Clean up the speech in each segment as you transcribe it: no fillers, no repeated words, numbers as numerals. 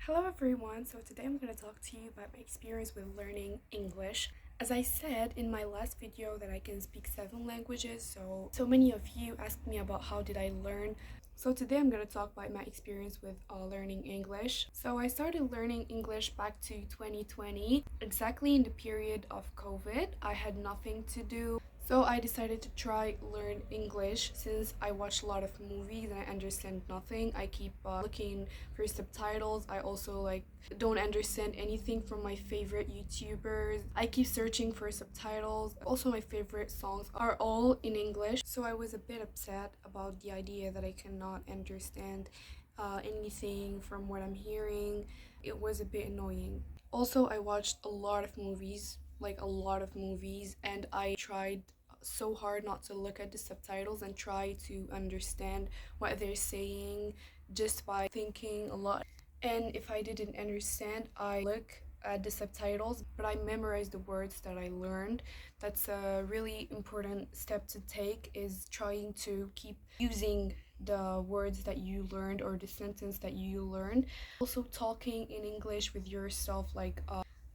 Hello everyone, so today I'm going to talk to you about my experience with learning English. As I said in my last video that I can speak 7 languages, so many of you asked me about how did I learn. So today I'm going to talk about my experience with learning English. So I started learning English back to 2020, exactly in the period of COVID. I had nothing to do. So I decided to try learn English since I watch a lot of movies and I understand nothing. I keep looking for subtitles. I also don't understand anything from my favorite YouTubers. I keep searching for subtitles. Also my favorite songs are all in English. So I was a bit upset about the idea that I cannot understand anything from what I'm hearing. It was a bit annoying. Also, I watched a lot of movies, and I tried so hard not to look at the subtitles and try to understand what they're saying just by thinking a lot. And if I didn't understand, I look at the subtitles, but I memorize the words that I learned. That's a really important step to take, is trying to keep using the words that you learned or the sentence that you learned. Also talking in English with yourself,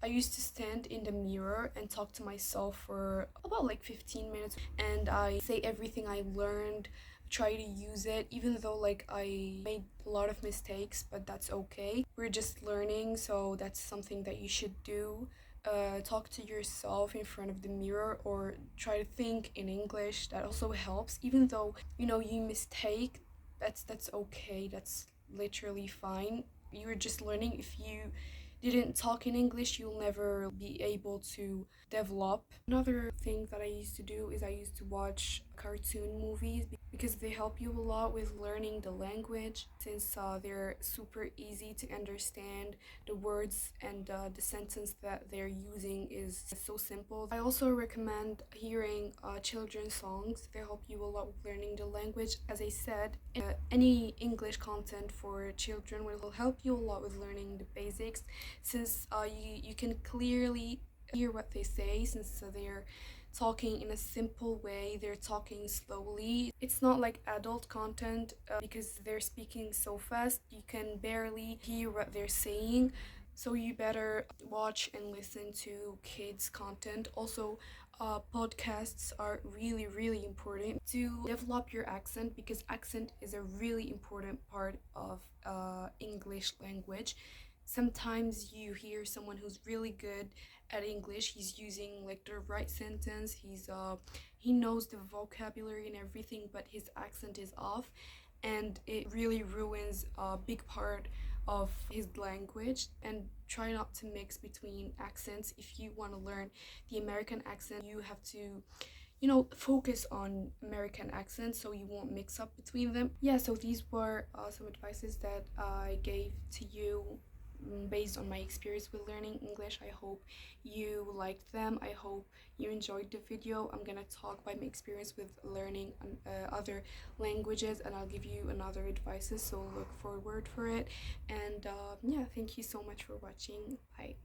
I used to stand in the mirror and talk to myself for about 15 minutes, and I say everything I learned, try to use it, even though I made a lot of mistakes, but that's okay. We're just learning, so that's something that you should do. Talk to yourself in front of the mirror or try to think in English. That also helps, even though you mistake. That's okay. That's literally fine. You're just learning. If you didn't talk in English, you'll never be able to develop. Another thing that I used to do is I used to watch cartoon movies because they help you a lot with learning the language, since they're super easy to understand. The words and the sentence that they're using is so simple. I also recommend hearing children's songs. They help you a lot with learning the language. As I said, any English content for children will help you a lot with learning the basics, since you can clearly hear what they say, since they're talking in a simple way, they're talking slowly. It's not like adult content, because they're speaking so fast, you can barely hear what they're saying. So you better watch and listen to kids content. Also, podcasts are really, really important to develop your accent, because accent is a really important part of English language. Sometimes you hear someone who's really good at English, he's using the right sentence, he knows the vocabulary and everything, but his accent is off, and it really ruins a big part of his language. And try not to mix between accents. If you want to learn the American accent, you have to focus on American accents so you won't mix up between them. Yeah, so these were some advices that I gave to you, based on my experience with learning English. I hope you liked them. I hope you enjoyed the video. I'm gonna talk about my experience with learning other languages, and I'll give you another advices, so look forward for it. And yeah, thank you so much for watching. Bye.